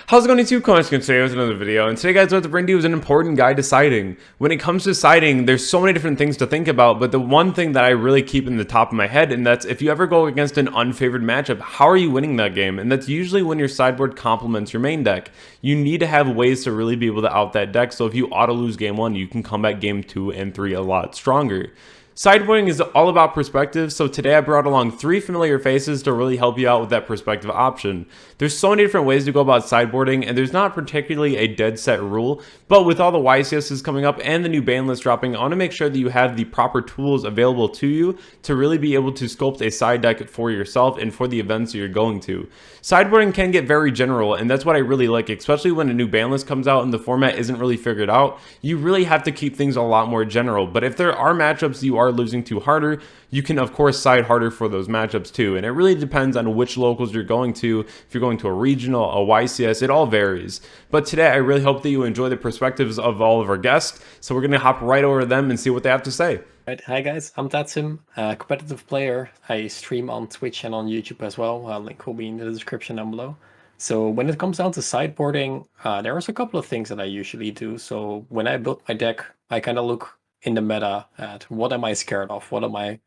How's it going, YouTube? Comments can say with another video, and today, guys, what to bring to you is an important guide to siding. When it comes to siding, there's so many different things to think about, but the one thing that I really keep in the top of my head, and that's if you ever go against an unfavored matchup, how are you winning that game? And that's usually when your sideboard complements your main deck. You need to have ways to really be able to out that deck, so if you auto lose game 1, you can come back game 2 and 3 a lot stronger. Sideboarding is all about perspective, so today I brought along 3 familiar faces to really help you out with that perspective option. There's so many different ways to go about sideboarding, and there's not particularly a dead set rule, but with all the YCSs coming up and the new ban list dropping, I want to make sure that you have the proper tools available to you to really be able to sculpt a side deck for yourself and for the events you're going to. Sideboarding can get very general, and that's what I really like, especially when a new ban list comes out and the format isn't really figured out. You really have to keep things a lot more general, but if there are matchups you are losing to harder, you can of course side harder for those matchups too, and it really depends on which locals you're going to. If you're going to a regional, a YCS, it all varies. But today I really hope that you enjoy the perspectives of all of our guests, so we're going to hop right over to them and see what they have to say. Right. Hi guys, I'm Tatsym, a competitive player. I stream on Twitch and on YouTube as well. Link will be in the description down below. So when it comes down to sideboarding, there's a couple of things that I usually do. So when I build my deck, I kind of look in the meta at what am I scared of? What am I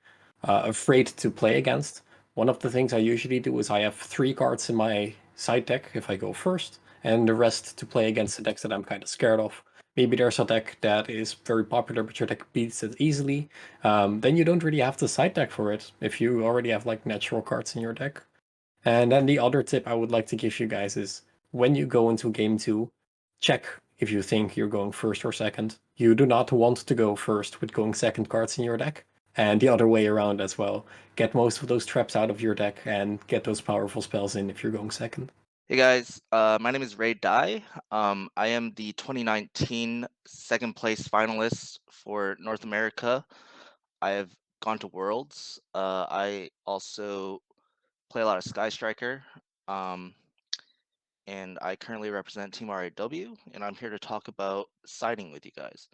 afraid to play against? One of the things I usually do is I have 3 cards in my side deck if I go first, and the rest to play against the decks that I'm kind of scared of. Maybe there's a deck that is very popular, but your deck beats it easily. Then you don't really have to side deck for it if you already have like natural cards in your deck. And then the other tip I would like to give you guys is when you go into game 2, check if you think you're going first or second. You do not want to go first with going second cards in your deck. And the other way around as well. Get most of those traps out of your deck and get those powerful spells in if you're going second. Hey guys, my name is Ray Dye. I am the 2019 second place finalist for North America. I have gone to Worlds. I also play a lot of Sky Striker. And I currently represent Team RAW, and I'm here to talk about siding with you guys.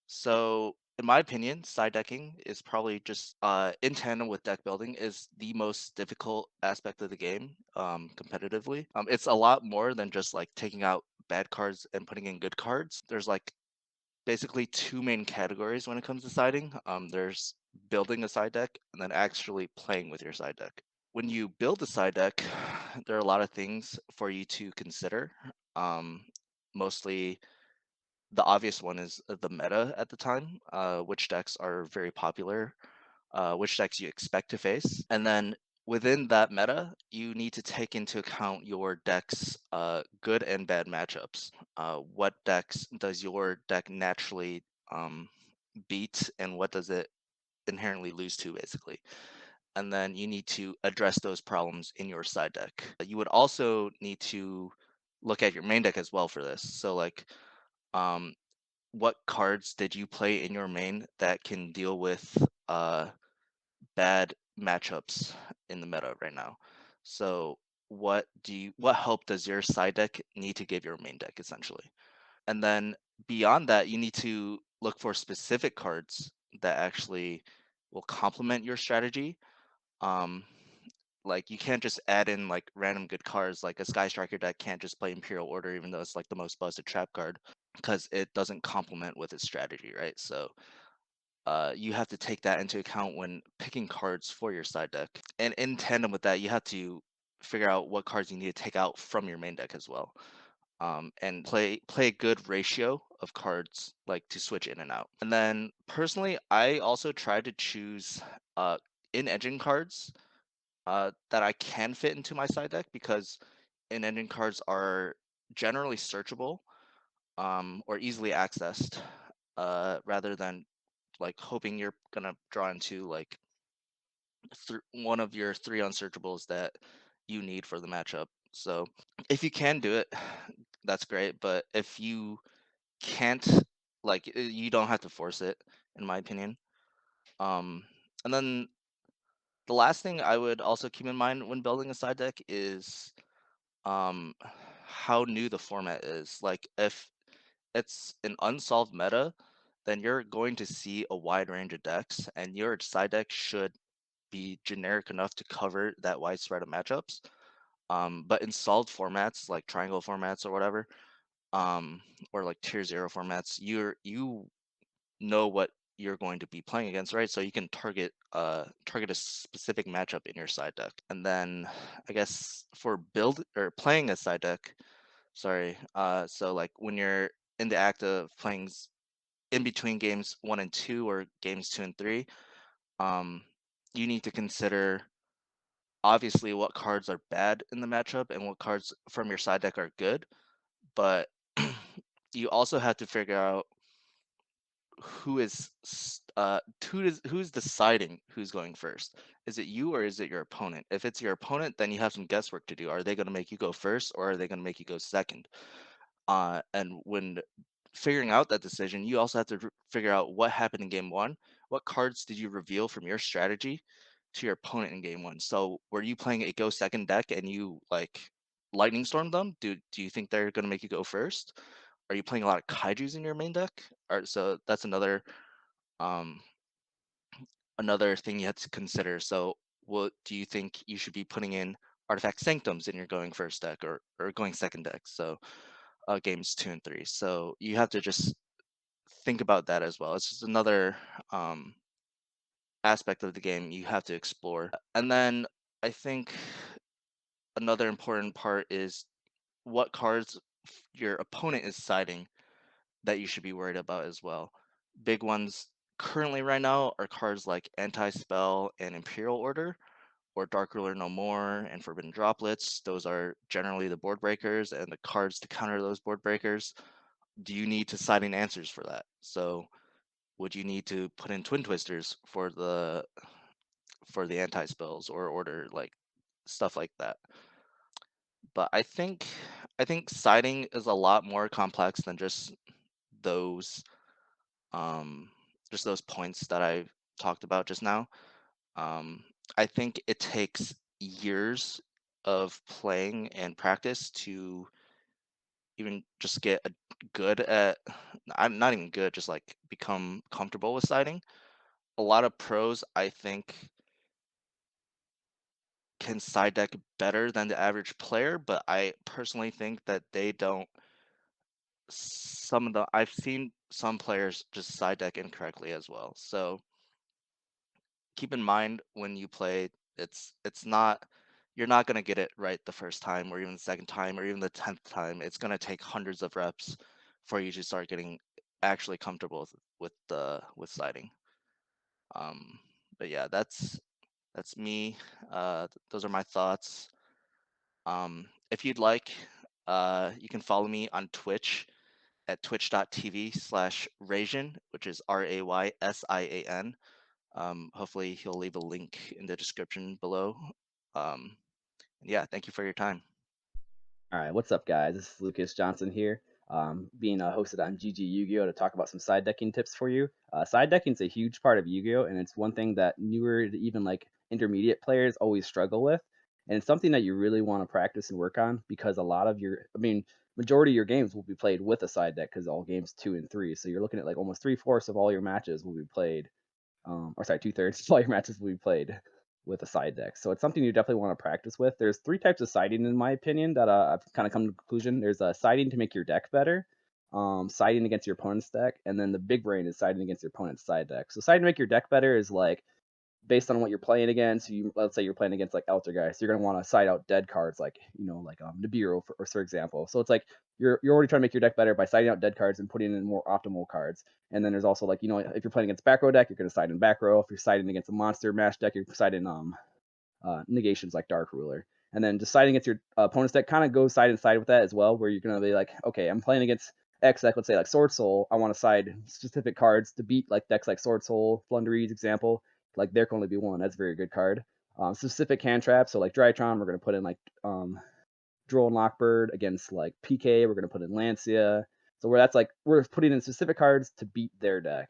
So, in my opinion, side decking is probably just in tandem with deck building is the most difficult aspect of the game competitively. It's a lot more than just like taking out bad cards and putting in good cards. There's like basically 2 main categories when it comes to siding. There's building a side deck and then actually playing with your side deck. When you build a side deck, there are a lot of things for you to consider. Mostly the obvious one is the meta at the time, which decks are very popular, which decks you expect to face. And then within that meta, you need to take into account your deck's good and bad matchups. What decks does your deck naturally beat, and what does it inherently lose to, basically? And then you need to address those problems in your side deck. You would also need to look at your main deck as well for this. So, like, um, what cards did you play in your main that can deal with bad matchups in the meta right now? So what help does your side deck need to give your main deck essentially? And then beyond that, you need to look for specific cards that actually will complement your strategy. Um, like you can't just add in like random good cards. Like a Sky Striker deck can't just play Imperial Order, even though it's like the most busted trap card, because it doesn't complement with its strategy, right? So you have to take that into account when picking cards for your side deck. And in tandem with that, you have to figure out what cards you need to take out from your main deck as well. And play a good ratio of cards like to switch in and out. And then personally, I also try to choose in-engine cards that I can fit into my side deck, because in-engine cards are generally searchable or easily accessed, rather than like hoping you're gonna draw into like one of your 3 unsearchables that you need for the matchup. So if you can do it, that's great. But if you can't, like you don't have to force it, in my opinion. Um, and then the last thing I would also keep in mind when building a side deck is um, how new the format is. Like if it's an unsolved meta, then you're going to see a wide range of decks, and your side deck should be generic enough to cover that wide spread of matchups. But in solved formats like triangle formats or whatever, or like tier 0 formats, you know what you're going to be playing against, right? So you can target a specific matchup in your side deck. And then I guess for build or playing a side deck, sorry, so like when you're in the act of playing in between games 1 and 2 or games 2 and 3, you need to consider obviously what cards are bad in the matchup and what cards from your side deck are good, but you also have to figure out who's deciding who's going first. Is it you or is it your opponent? If it's your opponent, then you have some guesswork to do. Are they going to make you go first or are they going to make you go second? And when figuring out that decision, you also have to figure out what happened in game 1. What cards did you reveal from your strategy to your opponent in game 1? So were you playing a go second deck and you like lightning storm them? Do you think they're going to make you go first? Are you playing a lot of kaijus in your main deck? So that's um another thing you have to consider. So what do you think you should be putting in artifact sanctums in your going first deck or going second deck? So games 2 and 3. So you have to just think about that as well. It's just another aspect of the game you have to explore. And then I think another important part is what cards your opponent is siding that you should be worried about as well. Big ones currently right now are cards like Anti-Spell and Imperial Order, or Dark Ruler No More and Forbidden Droplets. Those are generally the board breakers and the cards to counter those board breakers. Do you need to side in answers for that? So would you need to put in Twin Twisters for the anti-spells or order, like stuff like that? But I think siding is a lot more complex than those um just those points that I talked about just now. Um, I think it takes years of playing and practice to even just get good at. I'm not even good, just like become comfortable with siding. A lot of pros, I think, can side deck better than the average player, but I personally think that they don't. I've seen some players just side deck incorrectly as well. So keep in mind when you play, it's not you're not going to get it right the first time or even the second time or even the 10th time. It's going to take hundreds of reps for you to start getting actually comfortable with siding. um but yeah, that's me. Those are my thoughts. If you'd like, you can follow me on Twitch at twitch.tv/Raysian, which is RAYSIAN. Hopefully he'll leave a link in the description below. Yeah, thank you for your time. All right, what's up, guys? This is Lucas Johnson here, being hosted on GGYGO to talk about some side decking tips for you. Side decking is a huge part of Yu-Gi-Oh, and it's one thing that newer to even like intermediate players always struggle with, and it's something that you really want to practice and work on because a lot of majority of your games will be played with a side deck because all games 2 and 3, so you're looking at like almost 3/4 of all your matches will be played, or sorry, 2/3 of all your matches will be played with a side deck. So it's something you definitely want to practice with. There's 3 types of siding in my opinion that I've kind of come to the conclusion. There's siding to make your deck better, siding against your opponent's deck, and then the big brain is siding against your opponent's side deck. So siding to make your deck better is like based on what you're playing against. Let's say you're playing against like Altergeist, you're gonna want to side out dead cards like like Nibiru for example. So it's like you're already trying to make your deck better by siding out dead cards and putting in more optimal cards. And then there's also like if you're playing against back row deck, you're gonna side in back row. If you're siding against a monster mash deck, you're siding negations like Dark Ruler. And then deciding against your opponent's deck kind of goes side and side with that as well, where you're going to be like, okay, I'm playing against X deck, let's say like Swordsoul. I want to side specific cards to beat like decks like Swordsoul, Flunderee's example. Like there can only be one. That's a very good card. Specific hand traps, so like Drytron, we're going to put in like Droll and Lockbird. Against like PK, we're going to put in Lancia. So where that's like we're putting in specific cards to beat their deck.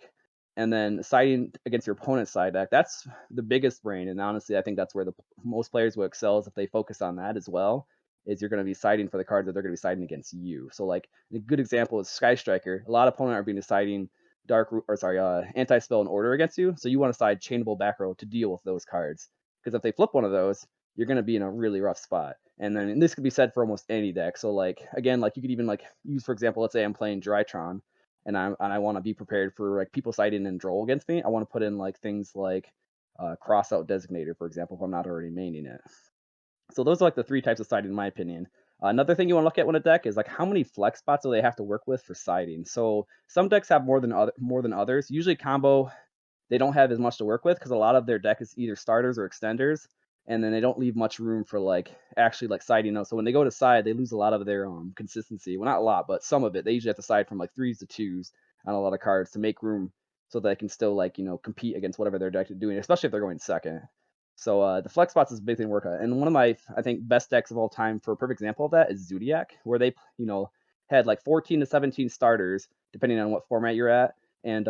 And then siding against your opponent's side deck, that's the biggest brain. And honestly, I think that's where the most players will excel is if they focus on that as well. Is you're going to be siding for the cards that they're going to be siding against you. So like a good example is Sky Striker. A lot of opponents are being deciding anti-spell and order against you. So you want to side chainable back row to deal with those cards. Because if they flip one of those, you're going to be in a really rough spot. And then and this could be said for almost any deck. So like again, like you could even like use, for example, let's say I'm playing Drytron and I want to be prepared for like people siding and droll against me. I want to put in like things like cross out designator, for example, if I'm not already maining it. So those are like the three types of siding in my opinion. Another thing you want to look at when a deck is like how many flex spots do they have to work with for siding. So some decks have more than others. Usually combo, they don't have as much to work with because a lot of their deck is either starters or extenders, and then they don't leave much room for like actually like siding out. So when they go to side, they lose a lot of their consistency. Well, not a lot, but some of it. They usually have to side from like 3s to 2s on a lot of cards to make room so that they can still like compete against whatever their deck is doing, especially if they're going second. So the flex spots is a big thing to work on. And one of my I think best decks of all time for a perfect example of that is Zodiac, where they had like 14 to 17 starters depending on what format you're at, and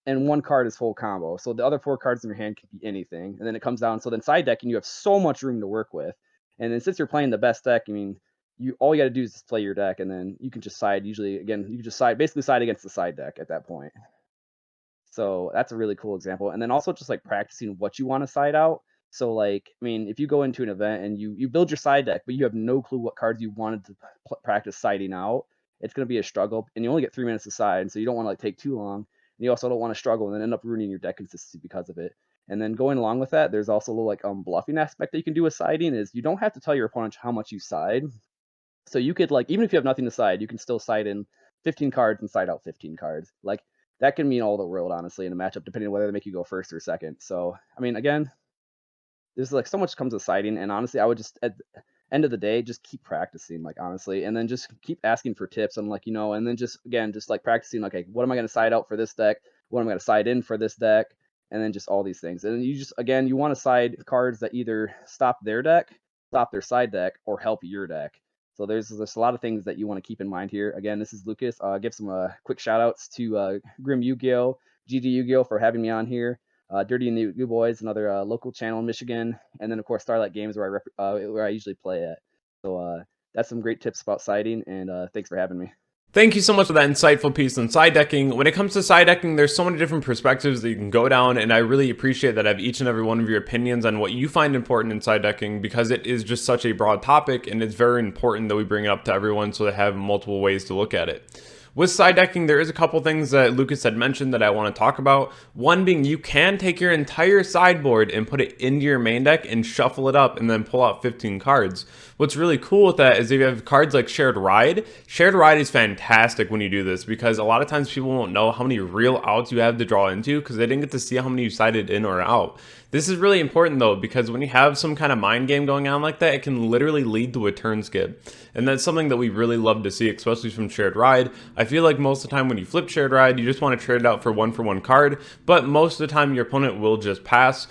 one card is full combo. So the other 4 cards in your hand can be anything. And then it comes down. So then side decking, you have so much room to work with. And then since you're playing the best deck, I mean, all you got to do is just play your deck, and then you can just side. Usually, again, you can just basically side against the side deck at that point. So that's a really cool example. And then also just like practicing what you want to side out. So like, I mean, if you go into an event and you build your side deck, but you have no clue what cards you wanted to practice siding out, it's going to be a struggle, and you only get 3 minutes to side, so you don't want to like take too long. And you also don't want to struggle and then end up ruining your deck consistency because of it. And then going along with that, there's also a little like bluffing aspect that you can do with siding is you don't have to tell your opponent how much you side. So you could like, even if you have nothing to side, you can still side in 15 cards and side out 15 cards. Like that can mean all the world, honestly, in a matchup, depending on whether they make you go first or second. So, I mean, again, there's like so much comes with siding, and honestly, I would just at the end of the day just keep practicing, like honestly, and then just keep asking for tips and like and then just again just like practicing, okay, what am I going to side out for this deck? What am I going to side in for this deck? And then just all these things, and then you just again you want to side cards that either stop their deck, stop their side deck, or help your deck. So there's a lot of things that you want to keep in mind here. Again, this is Lucas. Give some quick shout outs to Grim Yu-Gi-Oh, GGYGO for having me on here. Dirty and the New Boys, another local channel in Michigan, and then of course Starlight Games, where I usually play at. So that's some great tips about siding, and thanks for having me. Thank you so much for that insightful piece on side decking. When it comes to side decking, there's so many different perspectives that you can go down, and I really appreciate that I have each and every one of your opinions on what you find important in side decking, because it is just such a broad topic, and it's very important that we bring it up to everyone so they have multiple ways to look at it. With side decking, there is a couple things that Lucas had mentioned that I want to talk about. One being, you can take your entire sideboard and put it into your main deck and shuffle it up and then pull out 15 cards. What's really cool with that is if you have cards like Shared Ride is fantastic when you do this, because a lot of times people won't know how many real outs you have to draw into because they didn't get to see how many you sided in or out. This is really important though, because when you have some kind of mind game going on like that, it can literally lead to a turn skip. And that's something that we really love to see, especially from Shared Ride. I feel like most of the time when you flip Shared Ride, you just want to trade it out for one card, but most of the time your opponent will just pass.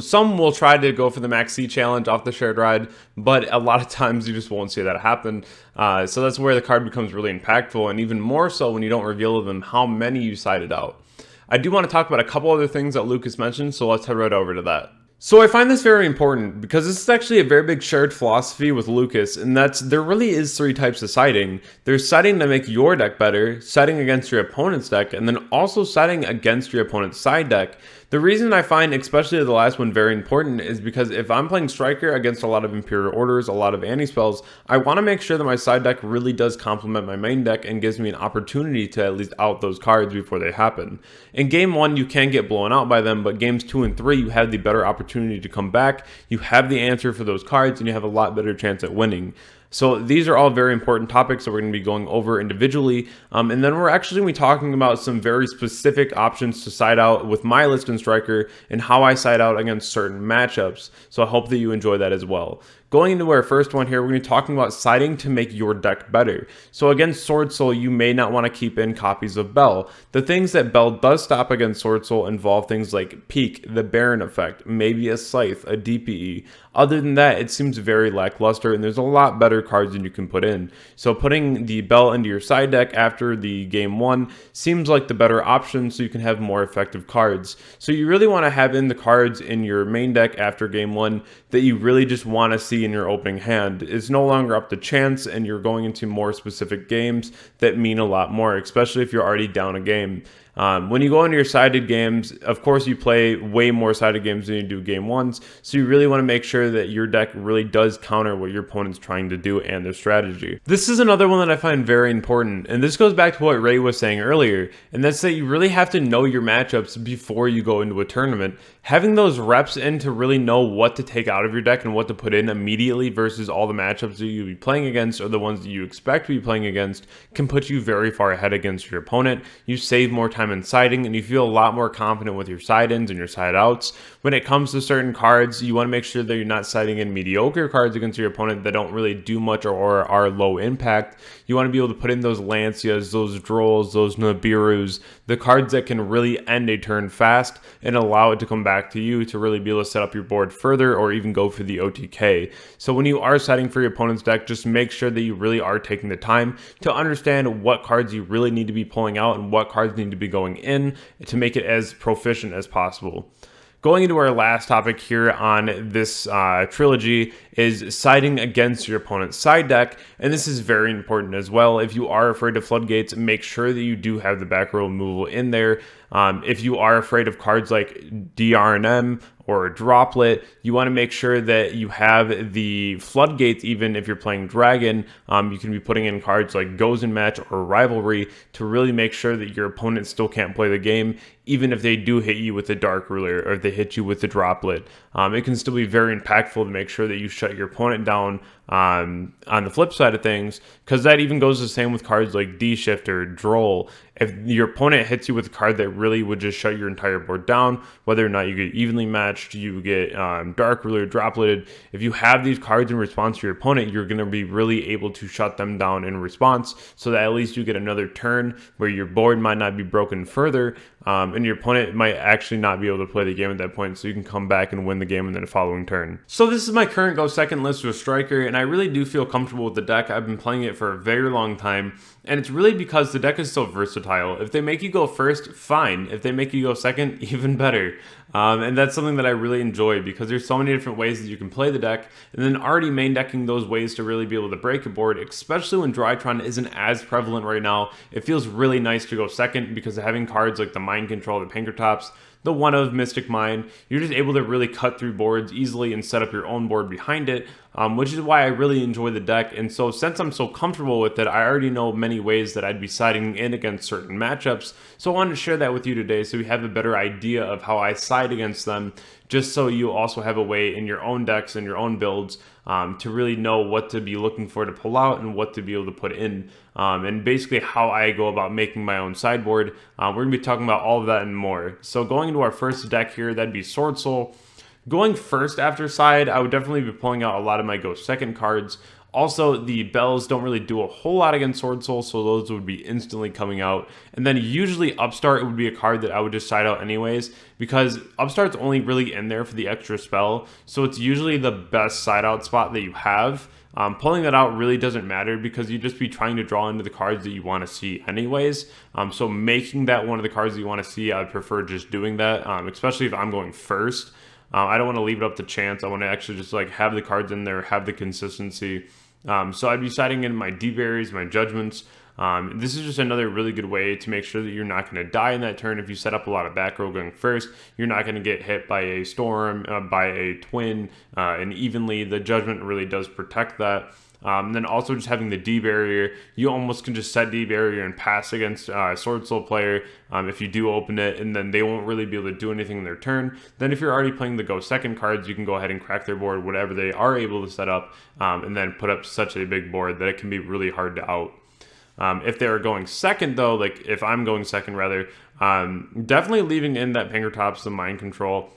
Some will try to go for the Max C challenge off the Shared Ride, but a lot of times you just won't see that happen. So that's where the card becomes really impactful, and even more so when you don't reveal to them how many you sided out. I do want to talk about a couple other things that Lucas mentioned, so let's head right over to that. So I find this very important because this is actually a very big shared philosophy with Lucas, and that's there really is 3 types of siding. There's siding to make your deck better, siding against your opponent's deck, and then also siding against your opponent's side deck. The reason I find especially the last one very important is because if I'm playing Striker against a lot of Imperial Orders, a lot of anti-spells, I want to make sure that my side deck really does complement my main deck and gives me an opportunity to at least out those cards before they happen. In game 1, you can get blown out by them, but games 2 and 3, you have the better opportunity to come back, you have the answer for those cards, and you have a lot better chance at winning. So these are all very important topics that we're going to be going over individually, and then we're actually going to be talking about some very specific options to side out with my list in Striker and how I side out against certain matchups. So I hope that you enjoy that as well. Going into our first one here, we're going to be talking about siding to make your deck better. So against Swordsoul, you may not want to keep in copies of Bell. The things that Bell does stop against Swordsoul involve things like Peak, the Baron effect, maybe a Scythe, a DPE. Other than that, it seems very lackluster, and there's a lot better cards than you can put in. So putting the Bell into your side deck after the game 1 seems like the better option, so you can have more effective cards. So you really want to have in the cards in your main deck after game 1 that you really just want to see in your opening hand. It's no longer up to chance, and you're going into more specific games that mean a lot more, especially if you're already down a game. When you go into your sided games, of course, you play way more sided games than you do game ones, so you really want to make sure that your deck really does counter what your opponent's trying to do and their strategy. This is another one that I find very important, and this goes back to what Ray was saying earlier, and that's that you really have to know your matchups before you go into a tournament. Having those reps in to really know what to take out of your deck and what to put in immediately versus all the matchups that you'll be playing against or the ones that you expect to be playing against can put you very far ahead against your opponent. You save more time in siding and you feel a lot more confident with your side ins and your side outs. When it comes to certain cards, you want to make sure that you're not siding in mediocre cards against your opponent that don't really do much or are low impact. You want to be able to put in those Lancias, those Drolls, those Nibirus, the cards that can really end a turn fast and allow it to come back to you to really be able to set up your board further or even go for the OTK. So when you are setting for your opponent's deck, just make sure that you really are taking the time to understand what cards you really need to be pulling out and what cards need to be going in to make it as proficient as possible. Going into our last topic here on this trilogy is siding against your opponent's side deck, and this is very important as well. If you are afraid of floodgates, make sure that you do have the back row removal in there. If you are afraid of cards like DRNM or a Droplet, you want to make sure that you have the floodgates. Even if you're playing Dragon, you can be putting in cards like Goes in Match or Rivalry to really make sure that your opponent still can't play the game, even if they do hit you with the Dark Ruler or if they hit you with the Droplet. It can still be very impactful to make sure that you shut your opponent down on the flip side of things, because that even goes the same with cards like D-Shift or Droll. If your opponent hits you with a card that really would just shut your entire board down, whether or not you get evenly matched, you get Dark Ruler, Dropleted, if you have these cards in response to your opponent, you're going to be really able to shut them down in response, so that at least you get another turn where your board might not be broken further, and your opponent might actually not be able to play the game at that point, so you can come back and win the game in the following turn. So this is my current Go Second list with Striker, and I really do feel comfortable with the deck. I've been playing it for a very long time, and it's really because the deck is so versatile. If they make you go first, fine. If they make you go second, even better. And that's something that I really enjoy because there's so many different ways that you can play the deck, and then already main decking those ways to really be able to break a board, especially when Drytron isn't as prevalent right now. It feels really nice to go second because having cards like the Mind Control, the Pinkertops, the one of Mystic Mind, you're just able to really cut through boards easily and set up your own board behind it, which is why I really enjoy the deck. And so since I'm so comfortable with it, I already know many ways that I'd be siding in against certain matchups. So I wanted to share that with you today so you have a better idea of how I side against them, just so you also have a way in your own decks and your own builds to really know what to be looking for to pull out and what to be able to put in, and basically how I go about making my own sideboard. We're going to be talking about all of that and more. So going into our first deck here, that'd be Swordsoul. Going first after side, I would definitely be pulling out a lot of my Go Second cards. Also, the bells don't really do a whole lot against Swordsoul, so those would be instantly coming out. And then usually Upstart would be a card that I would just side out anyways, because Upstart's only really in there for the extra spell, so it's usually the best side out spot that you have. Pulling that out really doesn't matter because you'd just be trying to draw into the cards that you want to see anyways. So making that one of the cards that you want to see, I'd prefer just doing that, especially if I'm going first. I don't want to leave it up to chance. I want to actually just like have the cards in there, have the consistency. So I'd be siding in my D-Berries, my Judgments. This is just another really good way to make sure that you're not going to die in that turn. If you set up a lot of back row going first, you're not going to get hit by a Storm, by a Twin, and evenly. The Judgment really does protect that. Then also just having the D barrier, you almost can just set D barrier and pass against a Swordsoul player if you do open it, and then they won't really be able to do anything in their turn. Then if you're already playing the Go Second cards, you can go ahead and crack their board, whatever they are able to set up, and then put up such a big board that it can be really hard to out. If they're going second though, like if I'm going second rather, definitely leaving in that Pinkertops, the Mind Control.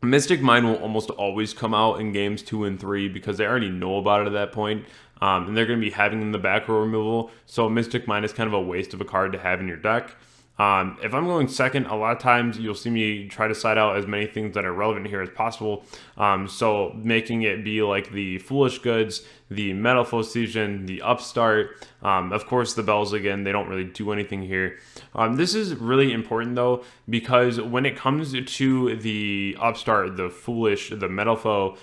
Mystic Mind will almost always come out in games 2 and 3 because they already know about it at that point, and they're going to be having in the back row removal, so Mystic Mind is kind of a waste of a card to have in your deck. If I'm going second, a lot of times you'll see me try to side out as many things that are relevant here as possible. So making it be like the Foolish Goods, the Metalphosesian, the Upstart, of course the bells again, they don't really do anything here. This is really important though, because when it comes to the Upstart, the Foolish, the Metalpho,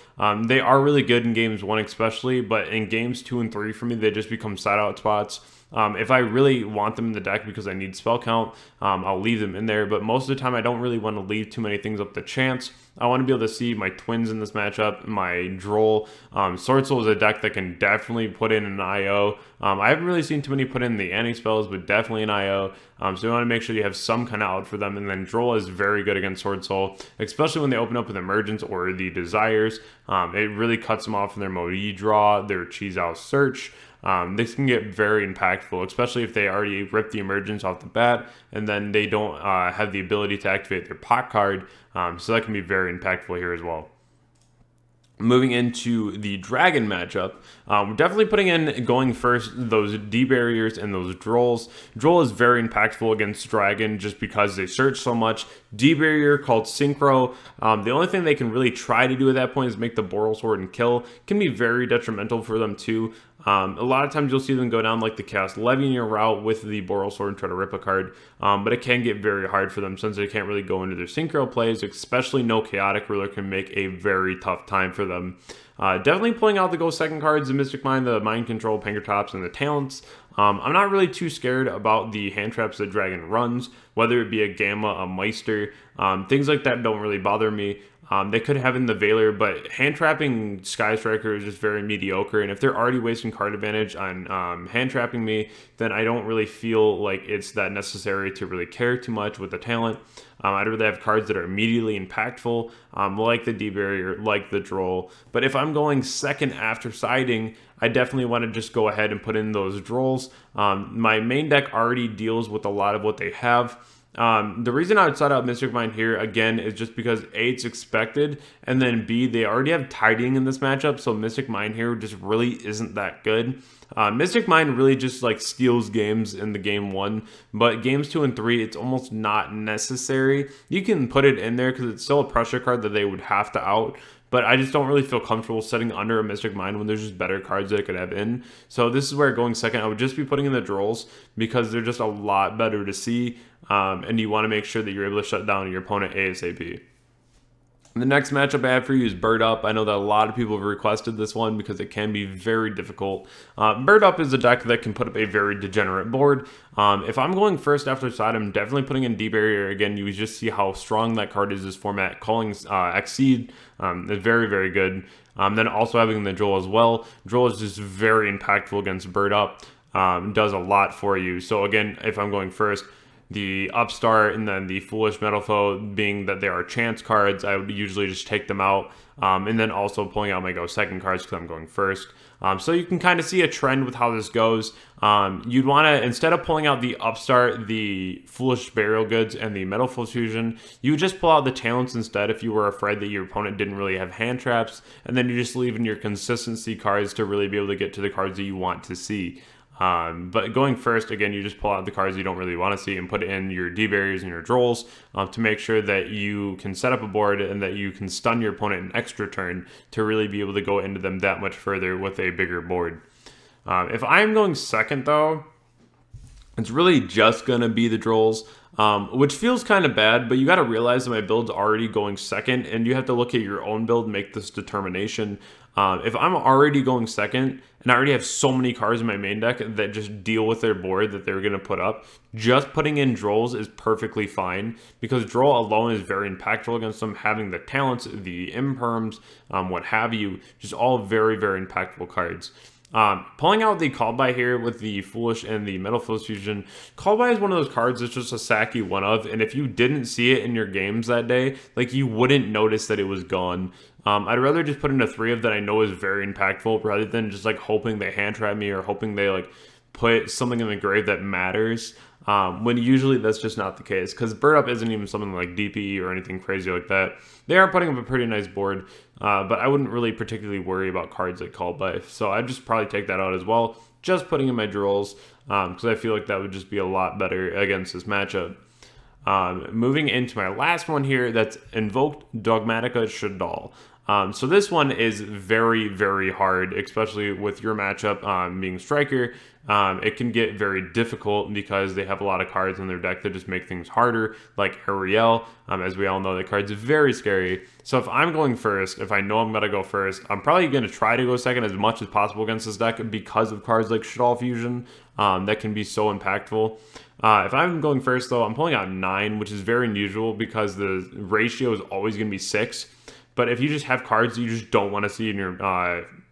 they are really good in games 1 especially, but in games 2 and 3 for me, they just become side out spots. If I really want them in the deck because I need spell count, I'll leave them in there. But most of the time, I don't really want to leave too many things up to chance. I want to be able to see my twins in this matchup, my Droll. Swordsoul is a deck that can definitely put in an IO. I haven't really seen too many put in the anti-spells, but definitely an IO. So you want to make sure you have some kind of out for them. And then Droll is very good against Swordsoul, especially when they open up with Emergence or the Desires. It really cuts them off from their Modi draw, their Cheese Out Search. This can get very impactful, especially if they already rip the Emergence off the bat and then they don't have the ability to activate their pot card. So that can be very impactful here as well. Moving into the Dragon matchup, we're definitely putting in, going first, those D barriers and those Drolls. Droll is very impactful against Dragon just because they search so much. D barrier called Synchro. The only thing they can really try to do at that point is make the Boral Sword and kill. Can be very detrimental for them too. A lot of times you'll see them go down like the Chaos Levy in your route with the Boral Sword and try to rip a card, but it can get very hard for them since they can't really go into their Synchro plays, especially no Chaotic Ruler can make a very tough time for them. Definitely pulling out the Go Second cards, the Mystic Mind, the Mind Control, Pinkertops, and the Talents. I'm not really too scared about the hand traps that Dragon runs, whether it be a Gamma, a Meister, things like that don't really bother me. They could have in the Veiler, but hand trapping Sky Striker is just very mediocre. And if they're already wasting card advantage on hand trapping me, then I don't really feel like it's that necessary to really care too much with the talent. I'd rather have cards that are immediately impactful, like the D barrier, like the Droll. But if I'm going second after siding, I definitely want to just go ahead and put in those Drolls. My main deck already deals with a lot of what they have. The reason I would side out Mystic Mind here again is just because A, it's expected, and then B, they already have Tidying in this matchup, so Mystic Mind here just really isn't that good. Mystic Mind really just like steals games in the game 1, but games 2 and 3, it's almost not necessary. You can put it in there because it's still a pressure card that they would have to out, but I just don't really feel comfortable setting under a Mystic Mind when there's just better cards that I could have in. So this is where going second, I would just be putting in the Drolls because they're just a lot better to see, and you want to make sure that you're able to shut down your opponent ASAP. The next matchup I have for you is Bird Up. I know that a lot of people have requested this one because it can be very difficult. Bird Up is a deck that can put up a very degenerate board. If I'm going first after side, I'm definitely putting in D Barrier. Again, you just see how strong that card is this format. Calling Exceed is very, very good. Then also having the Droll as well. Droll is just very impactful against Bird Up. Does a lot for you. So again, if I'm going first, the Upstart and then the Foolish Metal Foe being that they are chance cards, I would usually just take them out. And then also pulling out my Go Second cards because I'm going first. So you can kind of see a trend with how this goes. You'd want to, instead of pulling out the Upstart, the Foolish Burial Goods, and the Metal Fusion, you would just pull out the Talents instead if you were afraid that your opponent didn't really have hand traps. And then you just leave in your consistency cards to really be able to get to the cards that you want to see. But going first, again, you just pull out the cards you don't really want to see and put in your D barriers and your Drolls to make sure that you can set up a board and that you can stun your opponent an extra turn to really be able to go into them that much further with a bigger board. If I'm going second, though, it's really just going to be the Drolls, which feels kind of bad, but you got to realize that my build's already going second, and you have to look at your own build and make this determination. If I'm already going second, and I already have so many cards in my main deck that just deal with their board that they're going to put up, just putting in Drolls is perfectly fine, because Droll alone is very impactful against them, having the Talents, the Imperms, what have you, just all very, very impactful cards. Pulling out the Call By here with the Foolish and the Metal Fusion. Call By is one of those cards that's just a sacky one of, and if you didn't see it in your games that day, like you wouldn't notice that it was gone. I'd rather just put in a 3 of that I know is very impactful rather than just like hoping they hand trap me or hoping they like put something in the grave that matters. When usually that's just not the case, because Bird Up isn't even something like DPE or anything crazy like that. They are putting up a pretty nice board, but I wouldn't really particularly worry about cards like Call By, so I'd just probably take that out as well, just putting in my Drolls, because I feel like that would just be a lot better against this matchup. Moving into my last one here, that's Invoked Dogmatica Shaddoll. So this one is very, very hard, especially with your matchup being Striker. It can get very difficult because they have a lot of cards in their deck that just make things harder, like Ariel. As we all know, the card's very scary. So if I'm going first, if I know I'm going to go first, I'm probably going to try to go second as much as possible against this deck because of cards like Shaddoll Fusion. that can be so impactful. If I'm going first, though, I'm pulling out 9, which is very unusual because the ratio is always going to be 6. But if you just have cards that you just don't want to see in your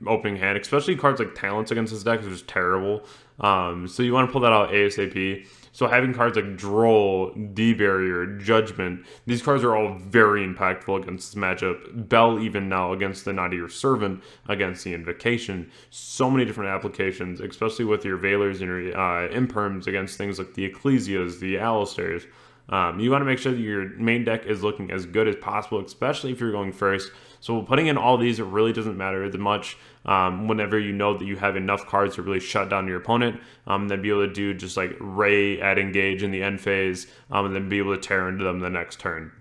opening hand, especially cards like Talents against this deck is just terrible. So you want to pull that out ASAP. So having cards like Droll, D-Barrier, Judgment, these cards are all very impactful against this matchup. Bell even now against the Nadir Servant, against the Invocation. So many different applications, especially with your Veilers and your Imperms against things like the Ecclesias, the Alistairs. You want to make sure that your main deck is looking as good as possible, especially if you're going first. So putting in all these, it really doesn't matter as much whenever you know that you have enough cards to really shut down your opponent, then be able to do just like Ray at Engage in the end phase, and then be able to tear into them the next turn.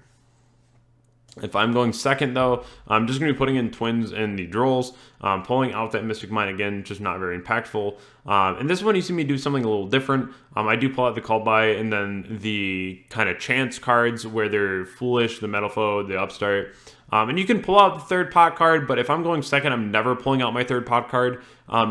If I'm going second, though, I'm just going to be putting in Twins and the Drolls, pulling out that Mystic Mine again, just not very impactful. And this one, you see me do something a little different. I do pull out the Call By and then the kind of chance cards where they're Foolish, the Metal Foe, the Upstart. And you can pull out the third pot card, but if I'm going second, I'm never pulling out my third pot card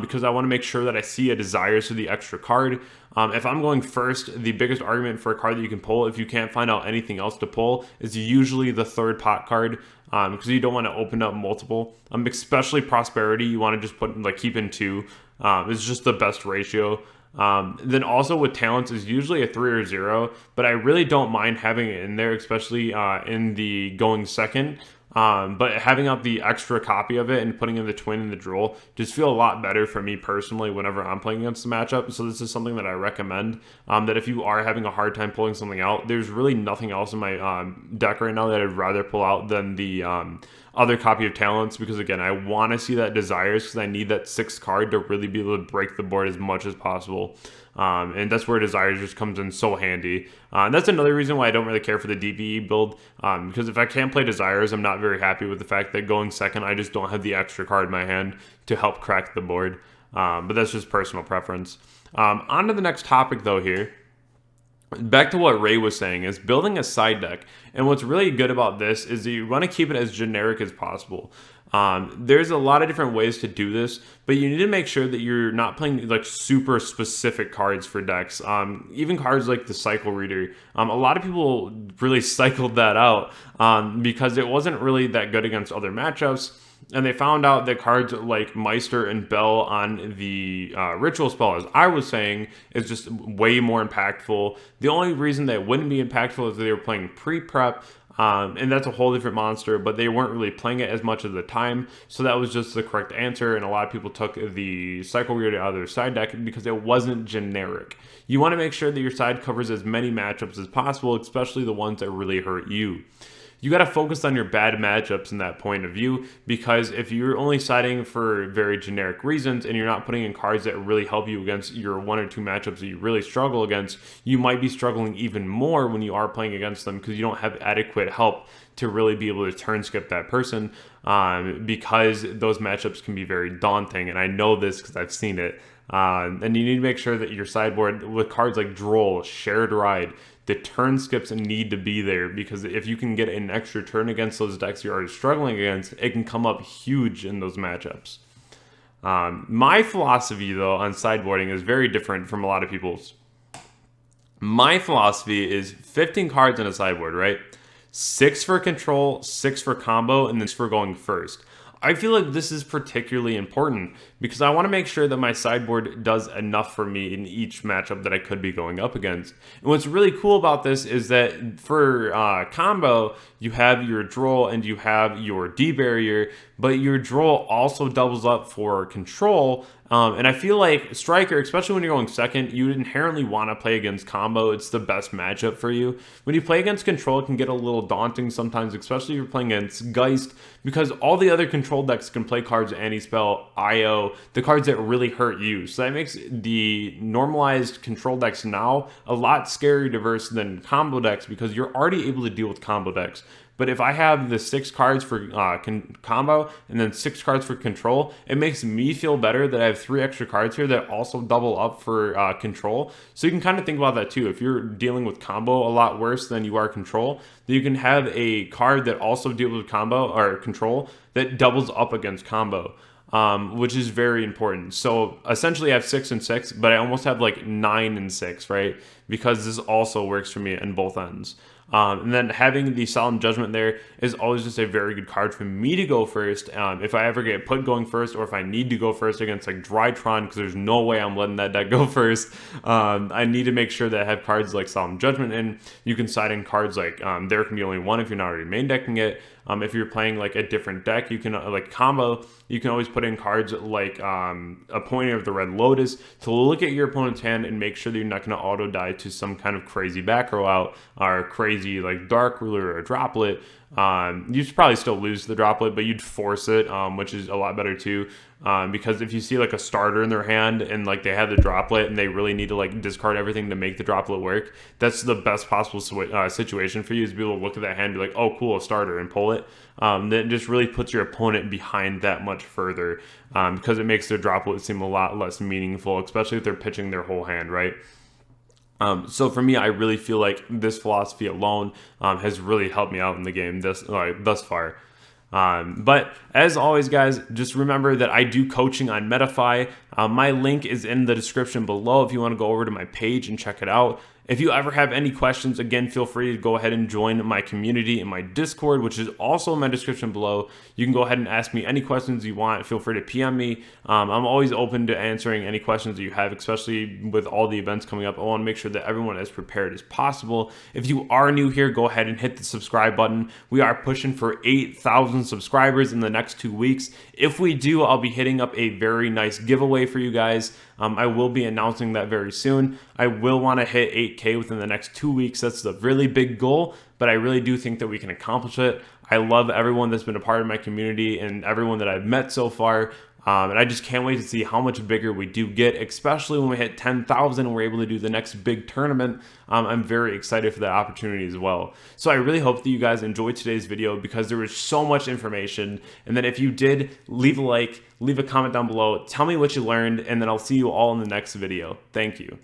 because I want to make sure that I see a Desires to the extra card. If I'm going first, the biggest argument for a card that you can pull, if you can't find out anything else to pull, is usually the third pot card because you don't want to open up multiple. Especially Prosperity, you want to just put like keep in 2. It's just the best ratio. Then also with Talents is usually a 3 or 0, but I really don't mind having it in there, especially in the going second. But having out the extra copy of it and putting in the Twin and the Droll just feel a lot better for me personally whenever I'm playing against the matchup. So this is something that I recommend, that if you are having a hard time pulling something out, there's really nothing else in my deck right now that I'd rather pull out than the other copy of Talents, because again, I want to see that Desires because I need that 6th card to really be able to break the board as much as possible. And that's where Desires just comes in so handy. And that's another reason why I don't really care for the DPE build, because if I can't play Desires, I'm not very happy with the fact that going second, I just don't have the extra card in my hand to help crack the board. But that's just personal preference. On to the next topic, though, here. Back to what Ray was saying, is building a side deck. And what's really good about this is that you want to keep it as generic as possible. There's a lot of different ways to do this, but you need to make sure that you're not playing like super specific cards for decks. Even cards like the Cycle Reader, a lot of people really cycled that out because it wasn't really that good against other matchups. And they found out that cards like Meister and Bell on the Ritual spell, as I was saying, is just way more impactful. The only reason that it wouldn't be impactful is that they were playing pre-prep, and that's a whole different monster, but they weren't really playing it as much at the time, so that was just the correct answer, and a lot of people took the Cycle Reader out of their side deck because it wasn't generic. You want to make sure that your side covers as many matchups as possible, especially the ones that really hurt you. You got to focus on your bad matchups in that point of view, because if you're only siding for very generic reasons and you're not putting in cards that really help you against your 1 or 2 matchups that you really struggle against, you might be struggling even more when you are playing against them because you don't have adequate help to really be able to turn skip that person, because those matchups can be very daunting, and I know this because I've seen it. And you need to make sure that your sideboard with cards like Droll, Shared Ride, the turn skips need to be there, because if you can get an extra turn against those decks you're already struggling against, it can come up huge in those matchups. My philosophy, though, on sideboarding is very different from a lot of people's. My philosophy is 15 cards in a sideboard, right? 6 for control, 6 for combo, and then 6 for going first. I feel like this is particularly important because I want to make sure that my sideboard does enough for me in each matchup that I could be going up against. And what's really cool about this is that for combo, you have your Droll and you have your D-Barrier, but your Droll also doubles up for control. And I feel like Striker, especially when you're going second, you inherently want to play against combo. It's the best matchup for you. When you play against control, it can get a little daunting sometimes, especially if you're playing against Geist, because all the other control decks can play cards Anti-Spell, IO, the cards that really hurt you. So that makes the normalized control decks now a lot scarier to verse than combo decks, because you're already able to deal with combo decks. But if I have the 6 cards for combo and then 6 cards for control, it makes me feel better that I have 3 extra cards here that also double up for control. So you can kind of think about that too. If you're dealing with combo a lot worse than you are control, then you can have a card that also deals with combo or control that doubles up against combo. which is very important. So essentially I have 6 and 6, but I almost have like 9 and 6, right? Because this also works for me on both ends. And then having the Solemn Judgment there is always just a very good card for me to go first. If I ever get put going first, or if I need to go first against like Drytron, because there's no way I'm letting that deck go first, I need to make sure that I have cards like Solemn Judgment in. You can side in cards like there can be only one if you're not already main decking it. If you're playing like a different deck, you can like combo, you can always put in cards like Appointing of the Red Lotus to look at your opponent's hand and make sure that you're not going to auto die to some kind of crazy back row out or crazy like Dark Ruler or Droplet. You'd probably still lose the Droplet, but you'd force it, which is a lot better too. Because if you see like a starter in their hand and like they have the Droplet and they really need to like discard everything to make the Droplet work, that's the best possible situation for you, is to be able to look at that hand and be like, oh cool, a starter, and pull it. That just really puts your opponent behind that much further, because it makes their Droplet seem a lot less meaningful, especially if they're pitching their whole hand, right? So for me, I really feel like this philosophy alone has really helped me out in the game thus far. But as always, guys, just remember that I do coaching on Metafy. My link is in the description below if you want to go over to my page and check it out. If you ever have any questions, again, feel free to go ahead and join my community in my Discord, which is also in my description below. You can go ahead and ask me any questions you want. Feel free to PM me. I'm always open to answering any questions that you have, especially with all the events coming up. I want to make sure that everyone is prepared as possible. If you are new here, go ahead and hit the subscribe button. We are pushing for 8,000 subscribers in the next 2 weeks. If we do, I'll be hitting up a very nice giveaway for you guys. I will be announcing that very soon. I will want to hit 8K within the next 2 weeks. That's a really big goal, but I really do think that we can accomplish it. I love everyone that's been a part of my community and everyone that I've met so far. And I just can't wait to see how much bigger we do get, especially when we hit 10,000 and we're able to do the next big tournament. I'm very excited for that opportunity as well. So I really hope that you guys enjoyed today's video, because there was so much information. And then if you did, leave a like, leave a comment down below, tell me what you learned, and then I'll see you all in the next video. Thank you.